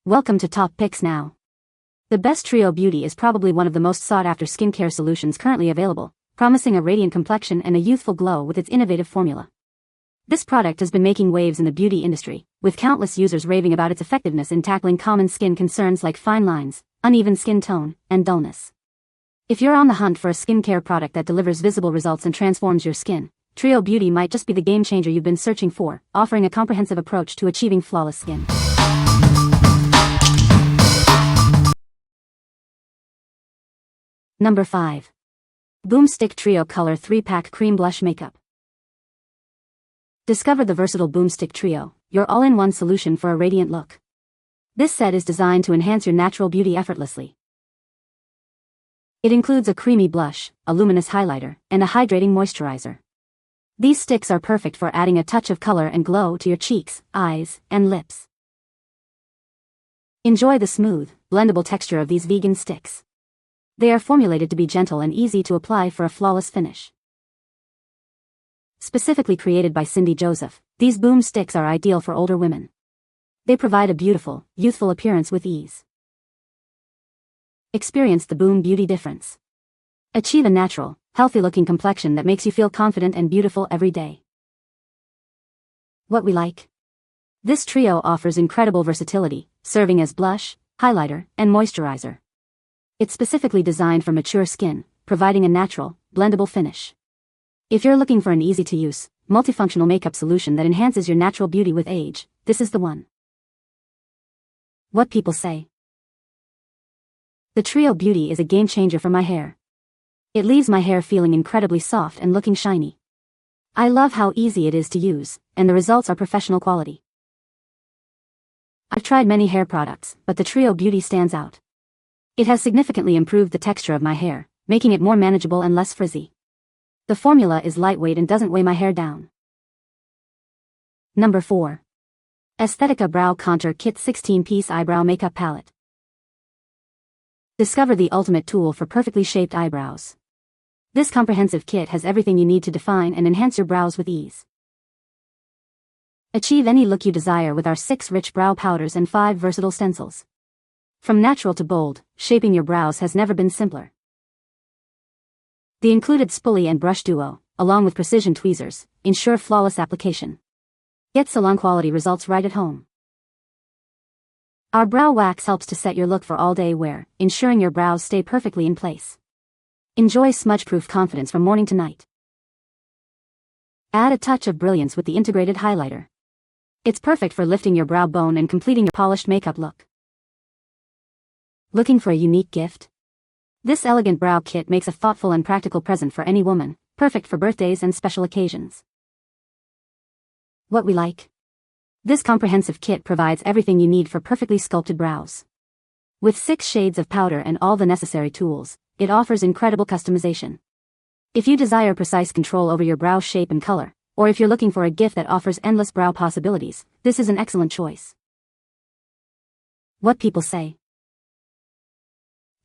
Welcome to Top Picks Now. The Best Trio Beauty is probably one of the most sought-after skincare solutions currently available, promising a radiant complexion and a youthful glow with its innovative formula. This product has been making waves in the beauty industry, with countless users raving about its effectiveness in tackling common skin concerns like fine lines, uneven skin tone, and dullness. If you're on the hunt for a skincare product that delivers visible results and transforms your skin, Trio Beauty might just be the game changer you've been searching for, offering a comprehensive approach to achieving flawless skin. Number 5. Boomstick Trio Color 3-Pack Cream Blush Makeup. Discover the versatile Boomstick Trio, your all-in-one solution for a radiant look. This set is designed to enhance your natural beauty effortlessly. It includes a creamy blush, a luminous highlighter, and a hydrating moisturizer. These sticks are perfect for adding a touch of color and glow to your cheeks, eyes, and lips. Enjoy the smooth, blendable texture of these vegan sticks. They are formulated to be gentle and easy to apply for a flawless finish. Specifically created by Cindy Joseph, these Boom sticks are ideal for older women. They provide a beautiful, youthful appearance with ease. Experience the Boom beauty difference. Achieve a natural, healthy-looking complexion that makes you feel confident and beautiful every day. What we like. This trio offers incredible versatility, serving as blush, highlighter, and moisturizer. It's specifically designed for mature skin, providing a natural, blendable finish. If you're looking for an easy-to-use, multifunctional makeup solution that enhances your natural beauty with age, this is the one. What people say. The Trio Beauty is a game-changer for my hair. It leaves my hair feeling incredibly soft and looking shiny. I love how easy it is to use, and the results are professional quality. I've tried many hair products, but the Trio Beauty stands out. It has significantly improved the texture of my hair, making it more manageable and less frizzy. The formula is lightweight and doesn't weigh my hair down. Number 4. Aesthetica Brow Contour Kit 16-Piece Eyebrow Makeup Palette. Discover the ultimate tool for perfectly shaped eyebrows. This comprehensive kit has everything you need to define and enhance your brows with ease. Achieve any look you desire with our 6 rich brow powders and 5 versatile stencils. From natural to bold, shaping your brows has never been simpler. The included spoolie and brush duo, along with precision tweezers, ensure flawless application. Get salon-quality results right at home. Our brow wax helps to set your look for all-day wear, ensuring your brows stay perfectly in place. Enjoy smudge-proof confidence from morning to night. Add a touch of brilliance with the integrated highlighter. It's perfect for lifting your brow bone and completing your polished makeup look. Looking for a unique gift? This elegant brow kit makes a thoughtful and practical present for any woman, perfect for birthdays and special occasions. What we like. This comprehensive kit provides everything you need for perfectly sculpted brows. With 6 shades of powder and all the necessary tools, it offers incredible customization. If you desire precise control over your brow shape and color, or if you're looking for a gift that offers endless brow possibilities, this is an excellent choice. What people say.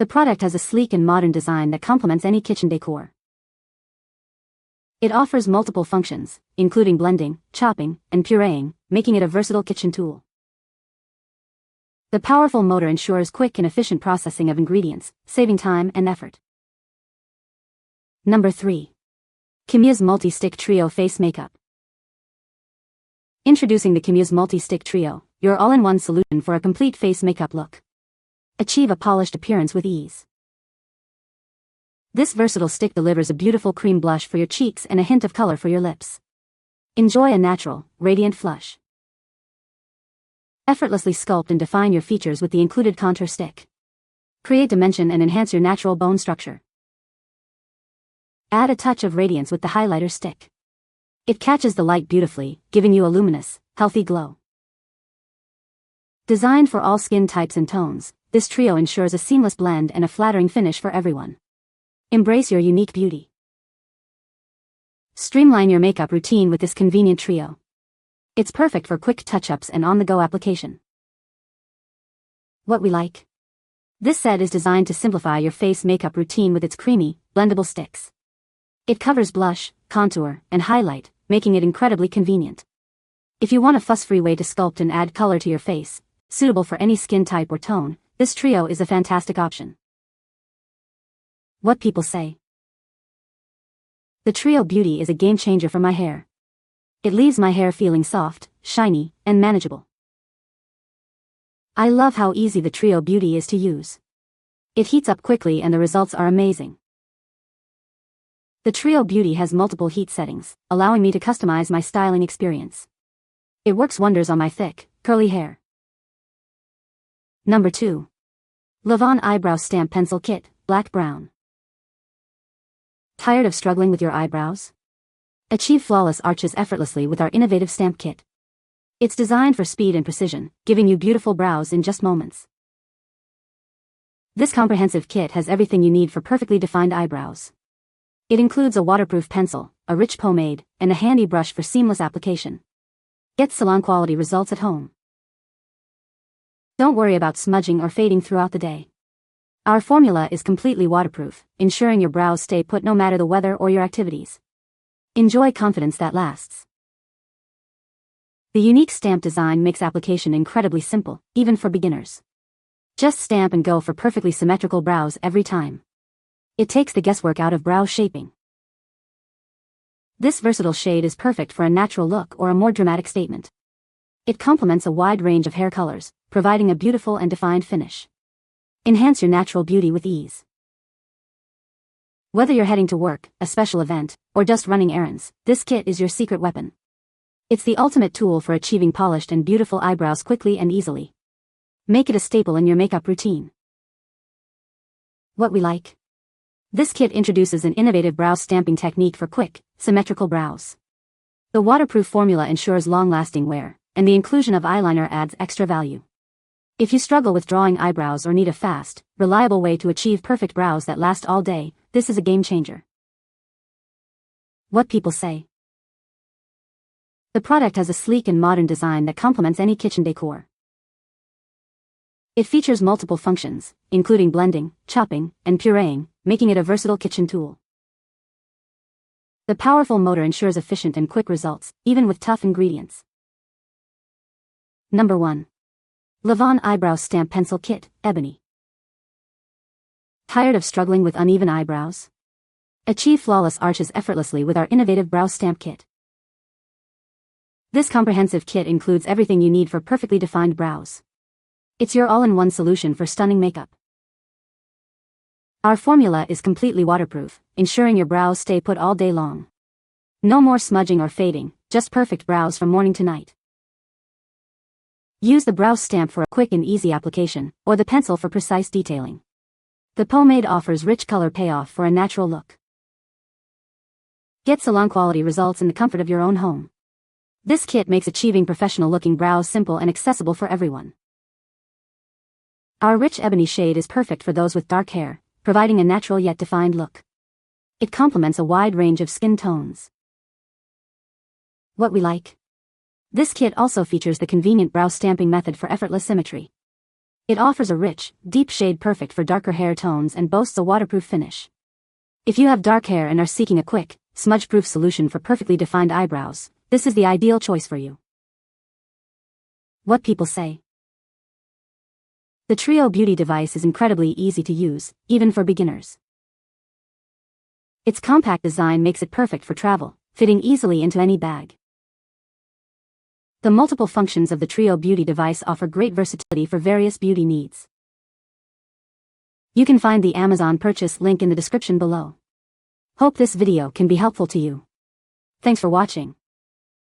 The product has a sleek and modern design that complements any kitchen decor. It offers multiple functions, including blending, chopping, and pureeing, making it a versatile kitchen tool. The powerful motor ensures quick and efficient processing of ingredients, saving time and effort. Number 3. KIMUSE Multi-Stick Trio Face Makeup. Introducing the KIMUSE Multi-Stick Trio, your all-in-one solution for a complete face makeup look. Achieve a polished appearance with ease. This versatile stick delivers a beautiful cream blush for your cheeks and a hint of color for your lips. Enjoy a natural, radiant flush. Effortlessly sculpt and define your features with the included contour stick. Create dimension and enhance your natural bone structure. Add a touch of radiance with the highlighter stick. It catches the light beautifully, giving you a luminous, healthy glow. Designed for all skin types and tones, this trio ensures a seamless blend and a flattering finish for everyone. Embrace your unique beauty. Streamline your makeup routine with this convenient trio. It's perfect for quick touch-ups and on-the-go application. What we like. This set is designed to simplify your face makeup routine with its creamy, blendable sticks. It covers blush, contour, and highlight, making it incredibly convenient. If you want a fuss-free way to sculpt and add color to your face, suitable for any skin type or tone, this trio is a fantastic option. What people say. The Trio Beauty is a game changer for my hair. It leaves my hair feeling soft, shiny, and manageable. I love how easy the Trio Beauty is to use. It heats up quickly and the results are amazing. The Trio Beauty has multiple heat settings, allowing me to customize my styling experience. It works wonders on my thick, curly hair. Number 2. LAVONE Eyebrow Stamp Pencil Kit, Black Brown. Tired of struggling with your eyebrows? Achieve flawless arches effortlessly with our innovative stamp kit. It's designed for speed and precision, giving you beautiful brows in just moments. This comprehensive kit has everything you need for perfectly defined eyebrows. It includes a waterproof pencil, a rich pomade, and a handy brush for seamless application. Get salon-quality results at home. Don't worry about smudging or fading throughout the day. Our formula is completely waterproof, ensuring your brows stay put no matter the weather or your activities. Enjoy confidence that lasts. The unique stamp design makes application incredibly simple, even for beginners. Just stamp and go for perfectly symmetrical brows every time. It takes the guesswork out of brow shaping. This versatile shade is perfect for a natural look or a more dramatic statement. It complements a wide range of hair colors, providing a beautiful and defined finish. Enhance your natural beauty with ease. Whether you're heading to work, a special event, or just running errands, this kit is your secret weapon. It's the ultimate tool for achieving polished and beautiful eyebrows quickly and easily. Make it a staple in your makeup routine. What we like. This kit introduces an innovative brow stamping technique for quick, symmetrical brows. The waterproof formula ensures long-lasting wear, and the inclusion of eyeliner adds extra value. If you struggle with drawing eyebrows or need a fast, reliable way to achieve perfect brows that last all day, this is a game changer. What people say. The product has a sleek and modern design that complements any kitchen decor. It features multiple functions, including blending, chopping, and pureeing, making it a versatile kitchen tool. The powerful motor ensures efficient and quick results, even with tough ingredients. Number 1. LAVONE Eyebrow Stamp Pencil Kit, Ebony. Tired of struggling with uneven eyebrows? Achieve flawless arches effortlessly with our innovative brow stamp kit. This comprehensive kit includes everything you need for perfectly defined brows. It's your all-in-one solution for stunning makeup. Our formula is completely waterproof, ensuring your brows stay put all day long. No more smudging or fading, just perfect brows from morning to night. Use the brow stamp for a quick and easy application, or the pencil for precise detailing. The pomade offers rich color payoff for a natural look. Get salon-quality results in the comfort of your own home. This kit makes achieving professional-looking brows simple and accessible for everyone. Our rich ebony shade is perfect for those with dark hair, providing a natural yet defined look. It complements a wide range of skin tones. What we like. This kit also features the convenient brow stamping method for effortless symmetry. It offers a rich, deep shade perfect for darker hair tones and boasts a waterproof finish. If you have dark hair and are seeking a quick, smudge-proof solution for perfectly defined eyebrows, this is the ideal choice for you. What people say. The Trio Beauty device is incredibly easy to use, even for beginners. Its compact design makes it perfect for travel, fitting easily into any bag. The multiple functions of the Trio Beauty device offer great versatility for various beauty needs. You can find the Amazon purchase link in the description below. Hope this video can be helpful to you. Thanks for watching.